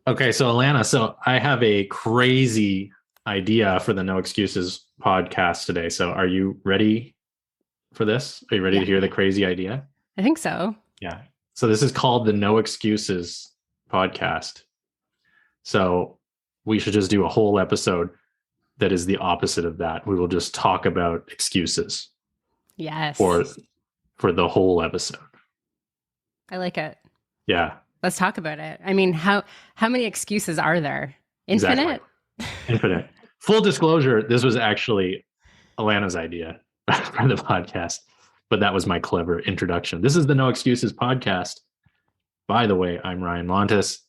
Okay, so Alana, so I have a crazy idea for the No Excuses podcast today. So are you ready for this? Are you ready Yeah, to hear the crazy idea? I think so. Yeah. So this is called the No Excuses podcast. So we should just do a whole episode that is the opposite of that. We will just talk about excuses for Yes, for the whole episode. I like it. Yeah, Let's talk about it. I mean, how many excuses are there? exactly. Infinite? Infinite. Full disclosure, this was actually Alana's idea for the podcast, but that was my clever introduction. This is the No Excuses podcast. By the way, I'm Ryan Montes.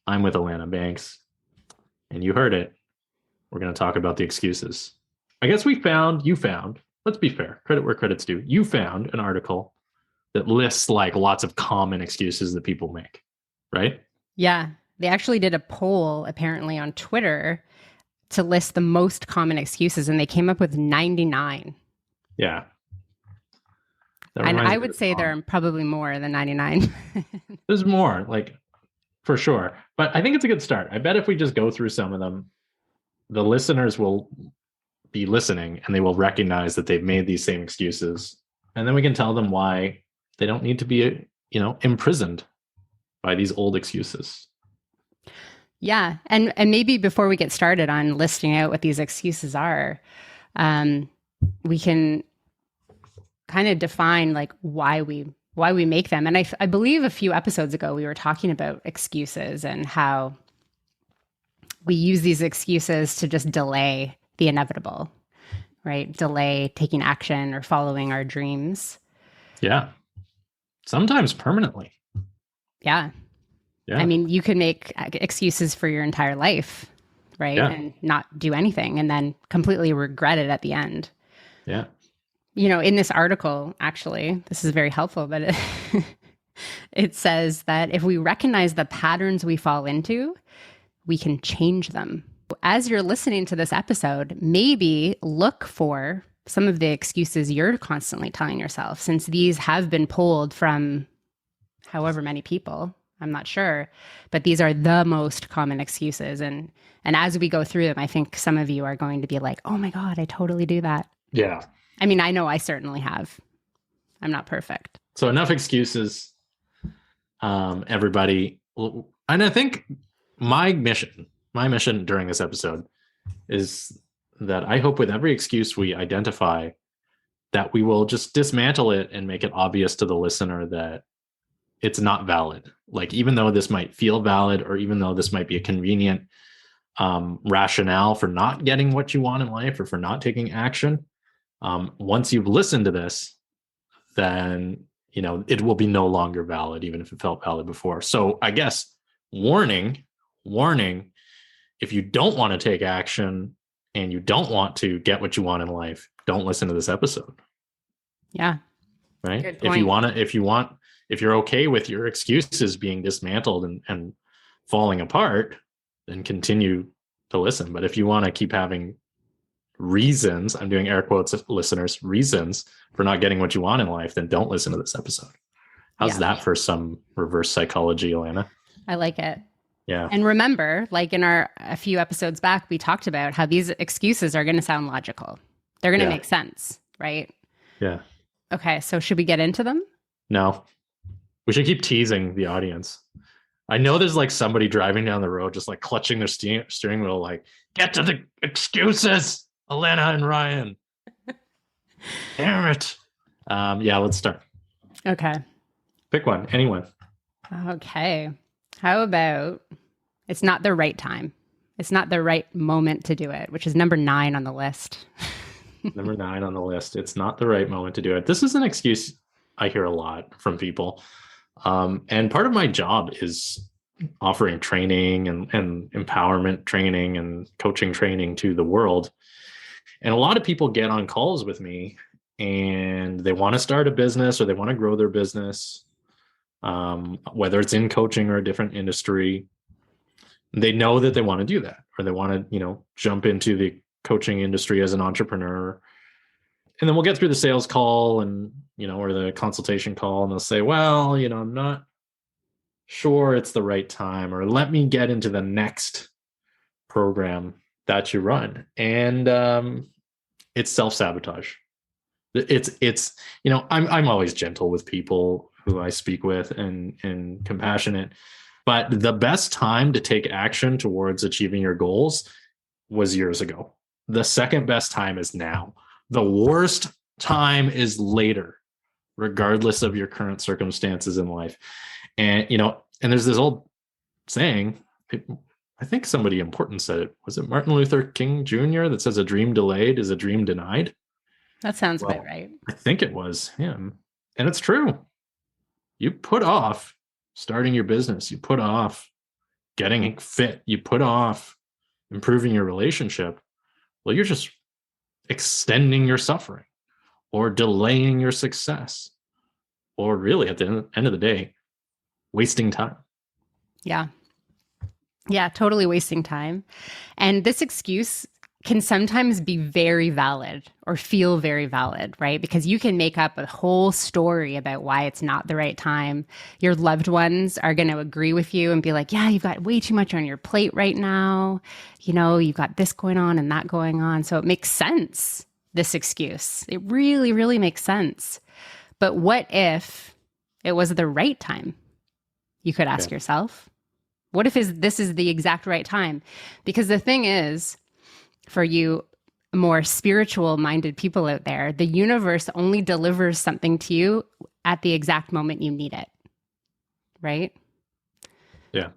I'm with Alana Banks, and you heard it. We're going to talk about the excuses. I guess you found, let's be fair, credit where credit's due. You found an article that lists like lots of common excuses that people make, right? Yeah, they actually did a poll apparently on Twitter to list the most common excuses, and they came up with 99. Yeah. That And reminds I me of would the say there song. are probably more than 99. There's more, like for sure. But I think it's a good start. I bet if we just go through some of them, the listeners will be listening and they will recognize that they've made these same excuses. And then we can tell them why they don't need to be, imprisoned by these old excuses. Yeah, and maybe before we get started on listing out what these excuses are, um, we can kind of define like why we make them. And I believe a few episodes ago we were talking about excuses and how we use these excuses to just delay the inevitable, right? Delay taking action or following our dreams. Yeah. Sometimes permanently. Yeah. I Yeah. mean, you could make excuses for your entire life, right? Yeah. And not do anything and then completely regret it at the end. Yeah. In this article, actually, this is very helpful, but it says that if we recognize the patterns we fall into, we can change them. As you're listening to this episode, maybe look for some of the excuses you're constantly telling yourself, since these have been pulled from however many people. I'm not sure, but these are the most common excuses. And as we go through them, I think some of you are going to be like, oh my God, I totally do that. Yeah. I mean, I know I certainly have. I'm not perfect. So enough excuses, everybody. And I think my mission during this episode is that I hope with every excuse we identify that we will just dismantle it and make it obvious to the listener that it's not valid. Like, even though this might feel valid, or even though this might be a convenient rationale for not getting what you want in life or for not taking action, once you've listened to this, then it will be no longer valid, even if it felt valid before. So I guess warning, if you don't want to take action and you don't want to get what you want in life, don't listen to this episode. Yeah. Right. Good point. If you're okay with your excuses being dismantled and falling apart, then continue to listen. But if you want to keep having reasons, I'm doing air quotes, listeners, reasons for not getting what you want in life, then don't listen to this episode. How's Yeah. that for some reverse psychology, Elena? I like it. Yeah. And remember, like in a few episodes back, we talked about how these excuses are going to sound logical. They're going to make sense, right? Yeah. Okay, so should we get into them? No. We should keep teasing the audience. I know there's like somebody driving down the road just like clutching their steering wheel, like, get to the excuses, Elena and Ryan. Damn it. Yeah, let's start. Okay. Pick one. Anyone. Okay. How about it's not the right time? It's not the right moment to do it, which is number 9 on the list. Number 9 on the list. It's not the right moment to do it. This is an excuse I hear a lot from people. And part of my job is offering training and empowerment training and coaching training to the world. And a lot of people get on calls with me and they want to start a business or they want to grow their business, whether it's in coaching or a different industry. They know that they want to do that, or they want to, jump into the coaching industry as an entrepreneur. And then we'll get through the sales call and, or the consultation call, and they'll say, well, I'm not sure, it's the right time, or let me get into the next program that you run. And it's self-sabotage. It's I'm always gentle with people who I speak with and compassionate, but the best time to take action towards achieving your goals was years ago. The second best time is now. The worst time is later, regardless of your current circumstances in life. And and there's this old saying, I think somebody important said it. Was it Martin Luther King Jr. that says a dream delayed is a dream denied? That sounds Well, about right. I think it was him. And it's true. You put off starting your business, you put off getting fit, you put off improving your relationship. Well, you're just extending your suffering or delaying your success, or really at the end of the day, wasting time. Yeah. Yeah, totally wasting time. And this excuse can sometimes be very valid or feel very valid, right? Because you can make up a whole story about why it's not the right time. Your loved ones are going to agree with you and be like, yeah, you've got way too much on your plate right now. You've got this going on and that going on. So it makes sense, this excuse. It really, really makes sense. But what if it was the right time? You could ask yourself. What if this is the exact right time? Because the thing is, for you more spiritual minded people out there, the universe only delivers something to you at the exact moment you need it. Right? Yeah.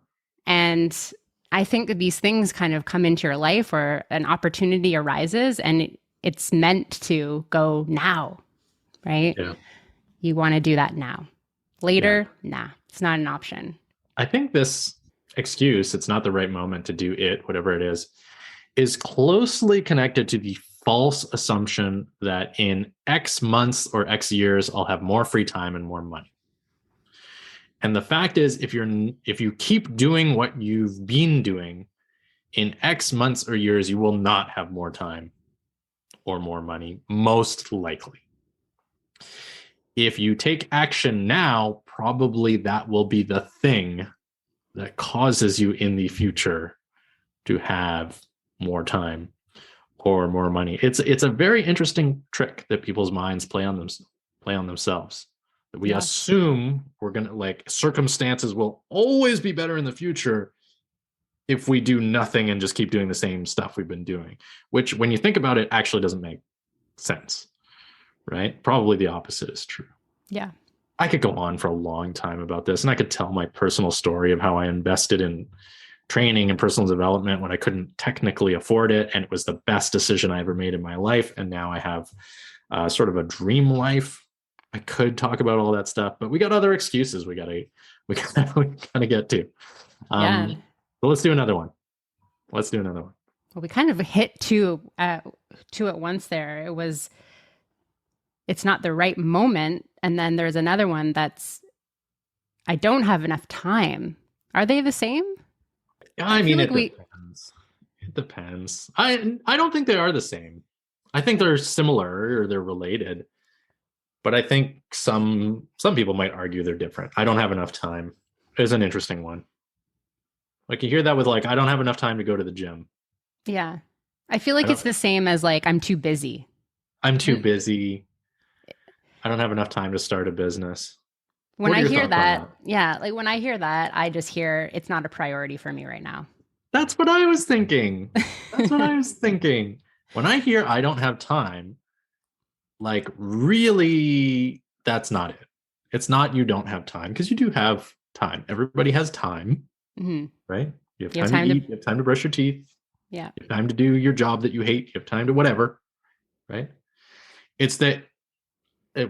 And I think that these things kind of come into your life, or an opportunity arises and it's meant to go now. Right? Yeah. You want to do that now. Later, nah, it's not an option. I think this excuse, it's not the right moment to do it, whatever it is closely connected to the false assumption that in X months or X years, I'll have more free time and more money. And the fact is, if you keep doing what you've been doing, in X months or years, you will not have more time or more money, most likely. If you take action now, probably that will be the thing that causes you in the future to have more time or more money. It's a very interesting trick that people's minds play on themselves. That we assume we're gonna circumstances will always be better in the future if we do nothing and just keep doing the same stuff we've been doing, which when you think about it actually doesn't make sense, right? Probably the opposite is true. Yeah. I could go on for a long time about this, and I could tell my personal story of how I invested in training and personal development when I couldn't technically afford it, and it was the best decision I ever made in my life. And now I have sort of a dream life. I could talk about all that stuff, but we got other excuses we gotta get to. But let's do another one. Well, we kind of hit two at once there. It's not the right moment. And then there's another one that's, I don't have enough time. Are they the same? I mean, it depends. It depends. I don't think they are the same. I think they're similar or they're related. But I think some people might argue they're different. I don't have enough time is an interesting one. Like you hear that with I don't have enough time to go to the gym. Yeah. I feel like it's the same as I'm too busy. I'm too busy. I don't have enough time to start a business. When I hear that, when I hear that, I just hear it's not a priority for me right now. That's what I was thinking. When I hear I don't have time, really, that's not it. It's not you don't have time, because you do have time. Everybody has time, right? You have time to eat, you have time to brush your teeth. Yeah. You have time to do your job that you hate. You have time to whatever, right? It's that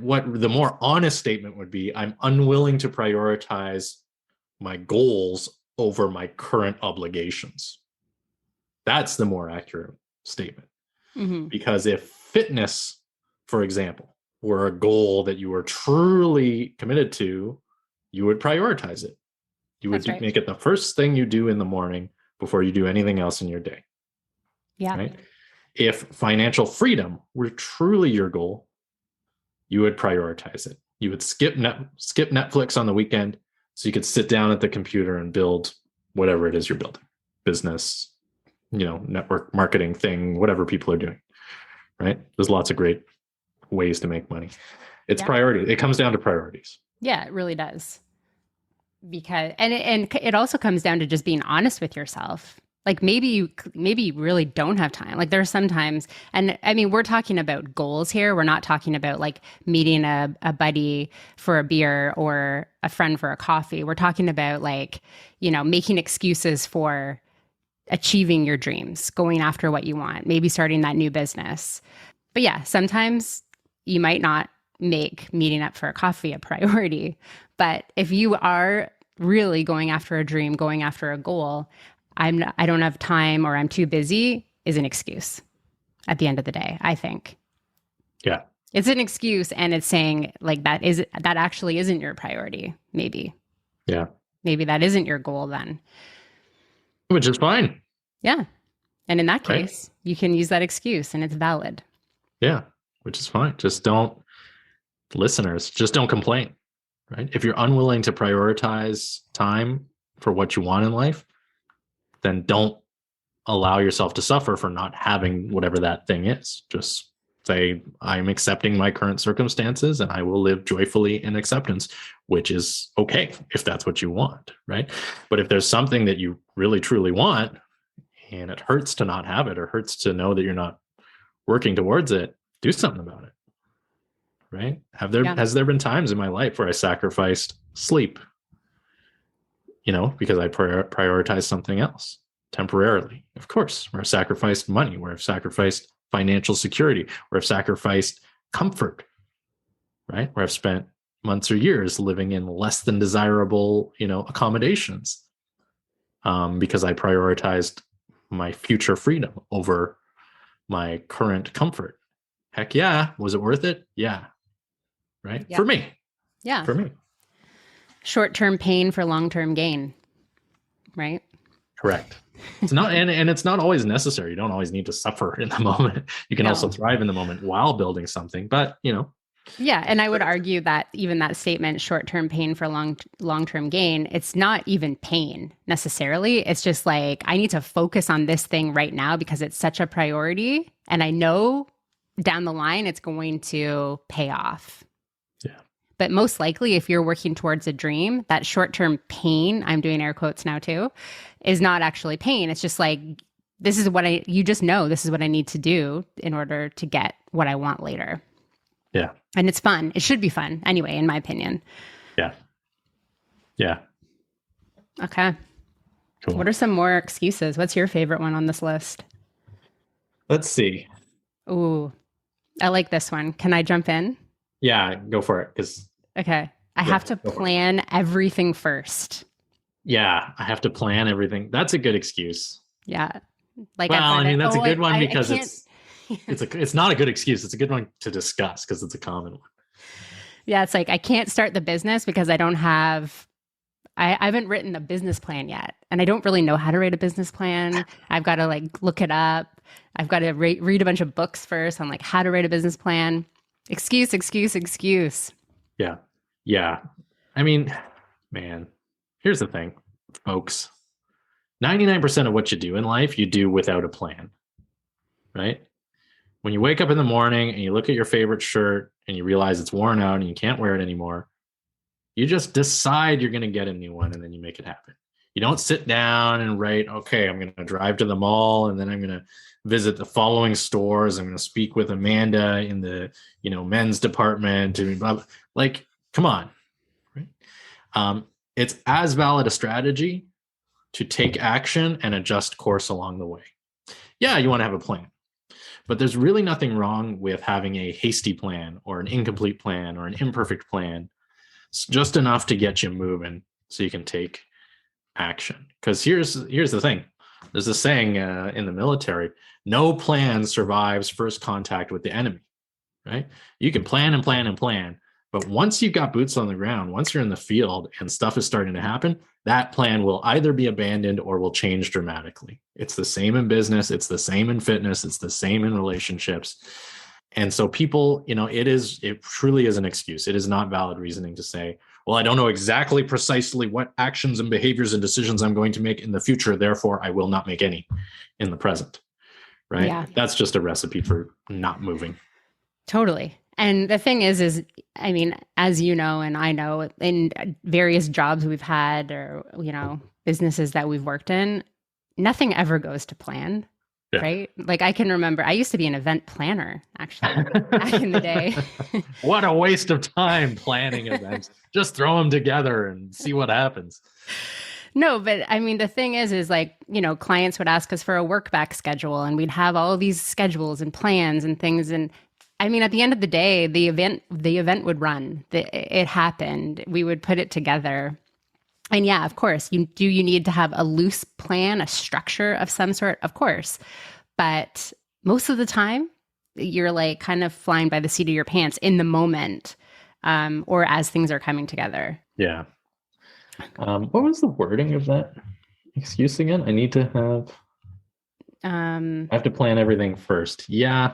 what the more honest statement would be, I'm unwilling to prioritize my goals over my current obligations. That's the more accurate statement. Because if fitness, for example, were a goal that you were truly committed to, you would prioritize it. You would make it the first thing you do in the morning before you do anything else in your day. Yeah. Right? If financial freedom were truly your goal, you would prioritize it. You would skip Netflix on the weekend So you could sit down at the computer and build whatever it is you're building, business, network marketing thing, whatever people are doing, right? There's lots of great ways to make money. It's priority. It comes down to priorities. Yeah, it really does. Because and it also comes down to just being honest with yourself. Like maybe you really don't have time. Like there are some times, and I mean, we're talking about goals here. We're not talking about like meeting a buddy for a beer or a friend for a coffee. We're talking about like, making excuses for achieving your dreams, going after what you want, maybe starting that new business. But yeah, sometimes you might not make meeting up for a coffee a priority. But if you are really going after a dream, going after a goal, I don't have time or I'm too busy is an excuse at the end of the day, I think. Yeah. It's an excuse, and it's saying like that actually isn't your priority, maybe. Yeah. Maybe that isn't your goal then. Which is fine. Yeah. And in that case, you can use that excuse and it's valid. Yeah, which is fine. Just don't complain, right? If you're unwilling to prioritize time for what you want in life, then don't allow yourself to suffer for not having whatever that thing is. Just say, I'm accepting my current circumstances and I will live joyfully in acceptance, which is okay if that's what you want, right? But if there's something that you really, truly want and it hurts to not have it or hurts to know that you're not working towards it, do something about it, right? Has there been times in my life where I sacrificed sleep, because I prioritized something else temporarily? Of course, where I've sacrificed money, where I've sacrificed financial security, where I've sacrificed comfort, right? Where I've spent months or years living in less than desirable, accommodations, because I prioritized my future freedom over my current comfort. Heck yeah. Was it worth it? Yeah. Right. Yeah. For me. Yeah. For me. Short-term pain for long-term gain. Right. Correct. It's not, and it's not always necessary. You don't always need to suffer in the moment. You can also thrive in the moment while building something, but Yeah. And I would argue that even that statement, short-term pain for long-term gain, it's not even pain necessarily. It's just like, I need to focus on this thing right now because it's such a priority. And I know down the line, it's going to pay off. Yeah. But most likely, if you're working towards a dream, that short-term pain, I'm doing air quotes now too, is not actually pain. It's just like, this is what this is what I need to do in order to get what I want later. Yeah. And it's fun. It should be fun anyway, in my opinion. Yeah. Yeah. Okay. Cool. What are some more excuses? What's your favorite one on this list? Let's see. Ooh, I like this one. Can I jump in? Yeah, go for it. Okay. I have to plan everything first. Yeah, I have to plan everything. That's a good excuse. Yeah. Like, that's a good one because it's not a good excuse. It's a good one to discuss because it's a common one. Yeah, it's like I can't start the business because I haven't written a business plan yet. And I don't really know how to write a business plan. I've got to look it up. I've got to read a bunch of books first on how to write a business plan. Excuse. Yeah. Yeah. I mean, man, here's the thing, folks. 99% of what you do in life, you do without a plan, right? When you wake up in the morning and you look at your favorite shirt and you realize it's worn out and you can't wear it anymore, you just decide you're going to get a new one and then you make it happen. You don't sit down and write, okay, I'm going to drive to the mall and then I'm going to visit the following stores. I'm going to speak with Amanda in the, men's department. And blah, blah. Like, come on. Right? It's as valid a strategy to take action and adjust course along the way. Yeah, you want to have a plan, but there's really nothing wrong with having a hasty plan or an incomplete plan or an imperfect plan. It's just enough to get you moving so you can take action. Because here's the thing. There's a saying in the military, no plan survives first contact with the enemy, right? You can plan and plan and plan, but once you've got boots on the ground, once you're in the field and stuff is starting to happen, that plan will either be abandoned or will change dramatically. It's the same in business. It's the same in fitness. It's the same in relationships. And so people, it truly is an excuse. It is not valid reasoning to say, well, I don't know exactly precisely what actions and behaviors and decisions I'm going to make in the future. Therefore, I will not make any in the present. Right. Yeah. That's just a recipe for not moving. Totally. And the thing is, I mean, as you know, and I know, in various jobs we've had, or, businesses that we've worked in, nothing ever goes to plan. Yeah. Right. Like, I can remember, I used to be an event planner, actually, back in the day. What a waste of time planning events. Just throw them together and see what happens. No, but I mean, the thing is like, clients would ask us for a work back schedule, and we'd have all these schedules and plans and things. And I mean, at the end of the day, the event would run. It happened. We would put it together. And yeah, of course, you need to have a loose plan, a structure of some sort, of course. But most of the time, you're like kind of flying by the seat of your pants in the moment, or as things are coming together. Yeah. What was the wording of that excuse again? I need to have. I have to plan everything first. Yeah.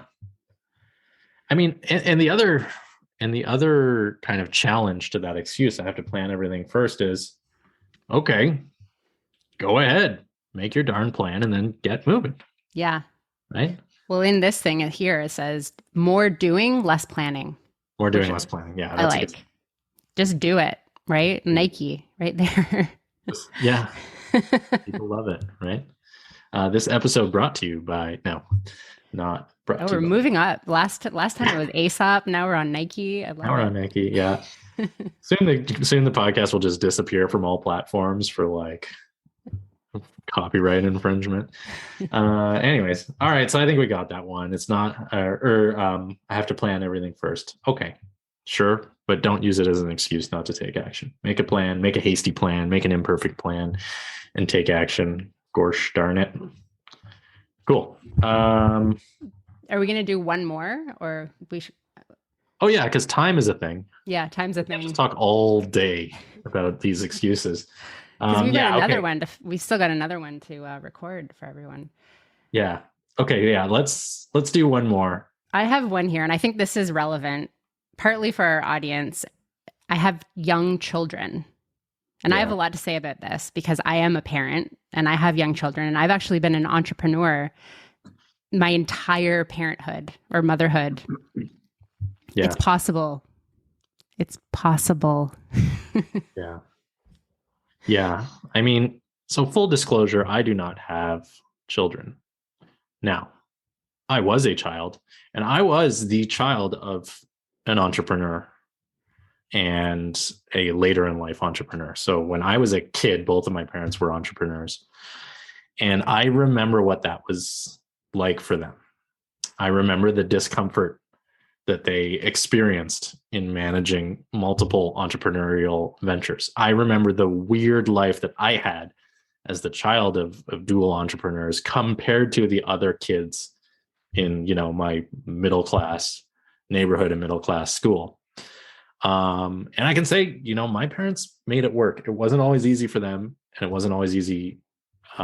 I mean, and the other kind of challenge to that excuse, I have to plan everything first, is, okay, go ahead, make your darn plan and then get moving. Yeah. Right. Well, in this thing here, it says more doing, less planning. More doing, less planning. Yeah. That's good. Just do it. Right. Nike right there. Yeah. People love it. Right. This episode brought to you by, not brought to you. We're moving up. Last time it was Aesop. Now we're on Nike. Now we're on Nike. Yeah. Soon the podcast will just disappear from all platforms for like copyright infringement. Anyways, all right. So I think we got that one. It's not, I have to plan everything first. Okay, sure, but don't use it as an excuse not to take action. Make a plan. Make a hasty plan. Make an imperfect plan, and take action. Gosh darn it. Cool. Are we going to do one more, or we should? Oh yeah, because time is a thing. Yeah, time's a thing. Just talk all day about these excuses. We've got another one. We still got another one to record for everyone. Yeah. Okay. Yeah. Let's do one more. I have one here, and I think this is relevant, partly for our audience. I have young children, and I have a lot to say about this because I am a parent and I have young children, and I've actually been an entrepreneur my entire parenthood or motherhood. Yeah. It's possible. It's possible. Yeah. Yeah. I mean, so full disclosure, I do not have children. Now, I was a child, and I was the child of an entrepreneur and a later in life entrepreneur. So when I was a kid, both of my parents were entrepreneurs. And I remember what that was like for them. I remember the discomfort that they experienced in managing multiple entrepreneurial ventures. I remember the weird life that I had as the child of dual entrepreneurs compared to the other kids in, my middle class neighborhood and middle class school. And I can say, my parents made it work. It wasn't always easy for them, and it wasn't always easy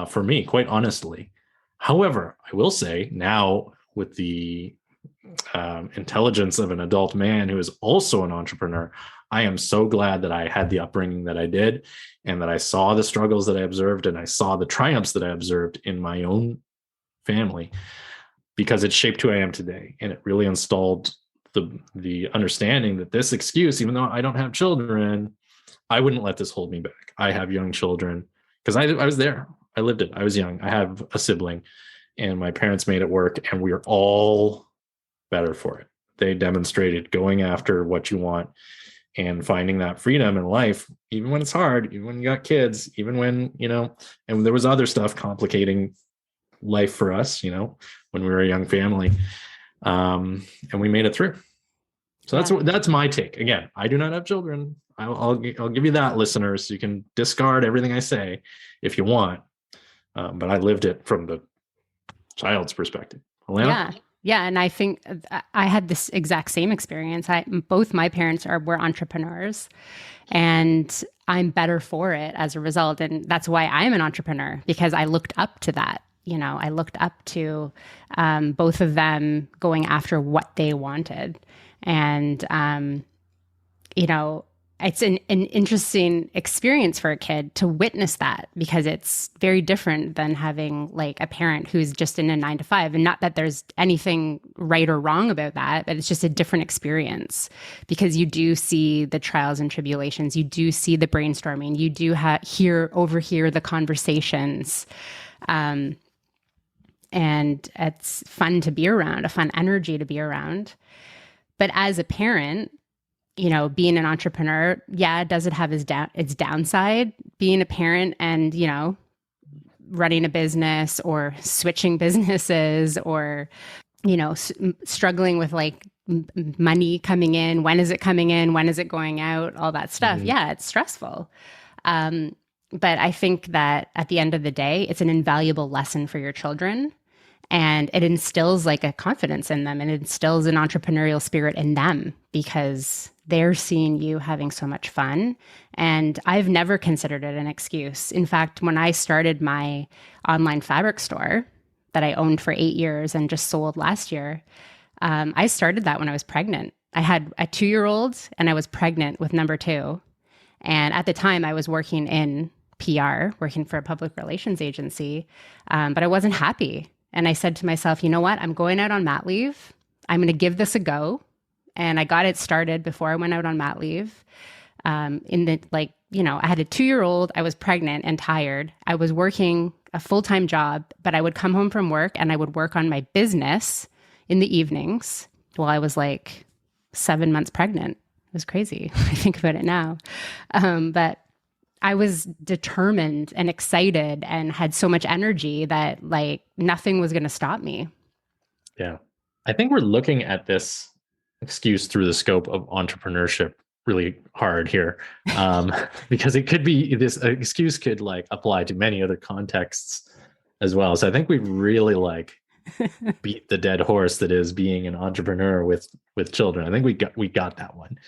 for me, quite honestly. However, I will say now, with the intelligence of an adult man who is also an entrepreneur, I am so glad that I had the upbringing that I did, and that I saw the struggles that I observed, and I saw the triumphs that I observed in my own family, because it shaped who I am today. And it really installed the understanding that this excuse, even though I don't have children, I wouldn't let this hold me back. I have young children because I was there. I lived it. I was young. I have a sibling, and my parents made it work, and we are all better for it. They demonstrated going after what you want and finding that freedom in life, even when it's hard, even when you got kids, even when, and there was other stuff complicating life for us, when we were a young family. And we made it through. So that's my take. Again, I do not have children. I'll give you that, listeners. You can discard everything I say if you want. But I lived it from the child's perspective. Alana? Yeah. And I think I had this exact same experience. Both my parents were entrepreneurs, and I'm better for it as a result. And that's why I'm an entrepreneur, because I looked up to that. I looked up to both of them going after what they wanted. And, it's an interesting experience for a kid to witness that, because it's very different than having like a parent who's just in a 9 to 5. And not that there's anything right or wrong about that, but it's just a different experience, because you do see the trials and tribulations, you do see the brainstorming, you do overhear the conversations. And it's fun to be around, a fun energy to be around. But as a parent, you know, being an entrepreneur, yeah, does it have its downside? Being a parent and, you know, running a business or switching businesses, or, you know, struggling with like money coming in. When is it coming in? When is it going out? All that stuff. Mm-hmm. Yeah, it's stressful. But I think that at the end of the day, it's an invaluable lesson for your children. And it instills like a confidence in them, and it instills an entrepreneurial spirit in them, because they're seeing you having so much fun. And I've never considered it an excuse. In fact, when I started my online fabric store that I owned for 8 years and just sold last year, I started that when I was pregnant. I had a 2-year-old and I was pregnant with number 2. And at the time I was working in PR, working for a public relations agency, but I wasn't happy. And I said to myself, you know what? I'm going out on mat leave. I'm going to give this a go. And I got it started before I went out on mat leave. I had a 2-year-old, I was pregnant and tired. I was working a full-time job, but I would come home from work and I would work on my business in the evenings while I was like 7 months pregnant. It was crazy. I think about it now. But I was determined and excited and had so much energy that like nothing was going to stop me. Yeah. I think we're looking at this excuse through the scope of entrepreneurship really hard here, because it could be, this excuse could like apply to many other contexts as well. So I think we really like beat the dead horse that is being an entrepreneur with children. I think we got that one.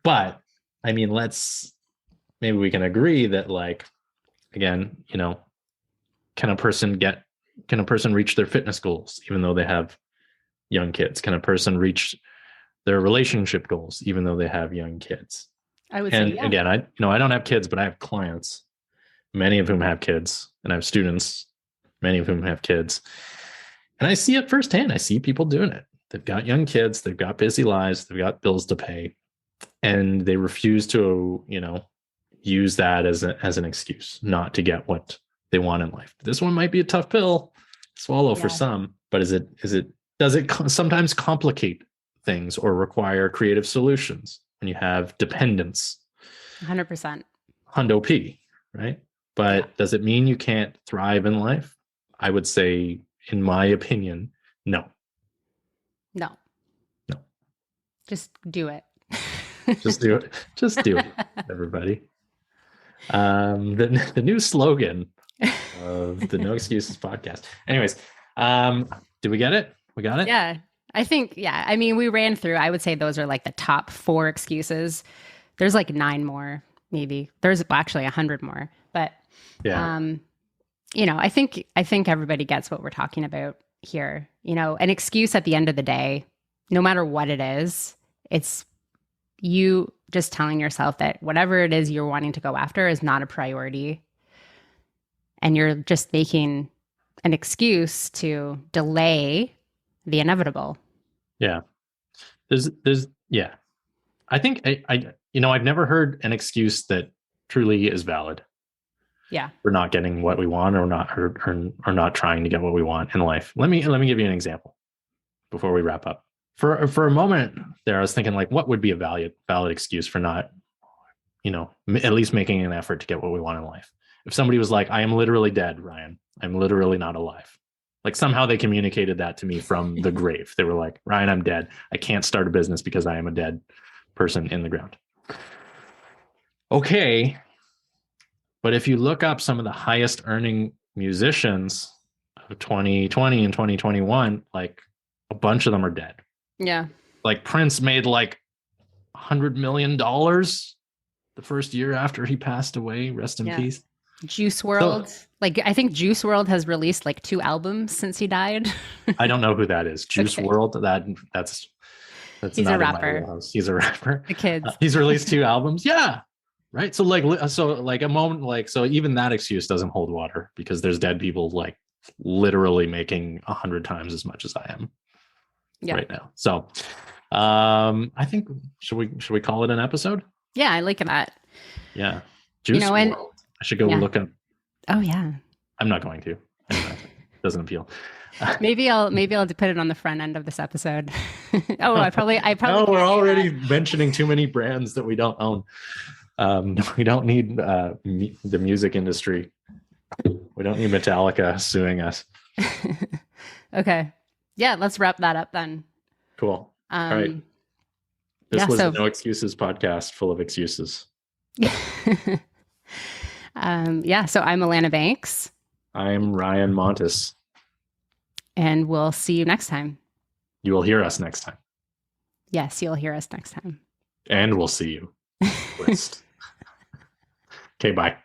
But I mean, maybe we can agree that, like, again, you know, can a person reach their fitness goals even though they have young kids? Can a person reach their relationship goals even though they have young kids? I would say, yeah. Again, I don't have kids, but I have clients, many of whom have kids, and I have students, many of whom have kids. And I see it firsthand. I see people doing it. They've got young kids, they've got busy lives, they've got bills to pay, and they refuse to, you know, use that as an excuse not to get what they want in life. This one might be a tough pill to swallow for some, but does it sometimes complicate things or require creative solutions when you have dependence? 100%. Hundo P, right? But does it mean you can't thrive in life? I would say, in my opinion, no. No. Just do it. Just do it. Just do it, everybody. The new slogan of the No Excuses podcast. Anyways, did we get it? We got it? Yeah. I think, I mean, we ran through, I would say those are like the top 4 excuses. There's like 9 more, maybe. There's actually 100 more. But, you know, I think everybody gets what we're talking about here. You know, an excuse at the end of the day, no matter what it is, it's you just telling yourself that whatever it is you're wanting to go after is not a priority. And you're just making an excuse to delay the inevitable. Yeah. I think I've never heard an excuse that truly is valid. Yeah. For not getting what we want, or not trying to get what we want in life. Let me give you an example before we wrap up. For a moment there, I was thinking, like, what would be a valid excuse for not, you know, at least making an effort to get what we want in life? If somebody was like, I am literally dead, Ryan, I'm literally not alive. Like, somehow they communicated that to me from the grave. They were like, Ryan, I'm dead. I can't start a business because I am a dead person in the ground. Okay. But if you look up some of the highest earning musicians of 2020 and 2021, like, a bunch of them are dead. Yeah. Like, Prince made like $100 million the first year after he passed away. Rest in peace. Juice WRLD. Like, I think Juice WRLD has released like 2 albums since he died. I don't know who that is. Juice WRLD. That's That's He's a not in my rapper. wheelhouse. He's a rapper. The kids. He's released 2 albums. Yeah. Right. So like a moment, like, so even that excuse doesn't hold water because there's dead people like literally making 100 times as much as I am right now. So I think should we call it an episode? Yeah, I like that. Yeah. Juice WRLD. I should go look up. Oh yeah. I'm not going to. Anyway, doesn't appeal. Maybe I'll put it on the front end of this episode. I probably. No, we're already mentioning too many brands that we don't own. We don't need the music industry. We don't need Metallica suing us. Okay. Yeah, let's wrap that up then. Cool. All right. This was the No Excuses podcast full of excuses. So I'm Alana Banks. I'm Ryan Montes. And we'll see you next time. You will hear us next time. Yes, you'll hear us next time. And we'll see you. Okay, bye.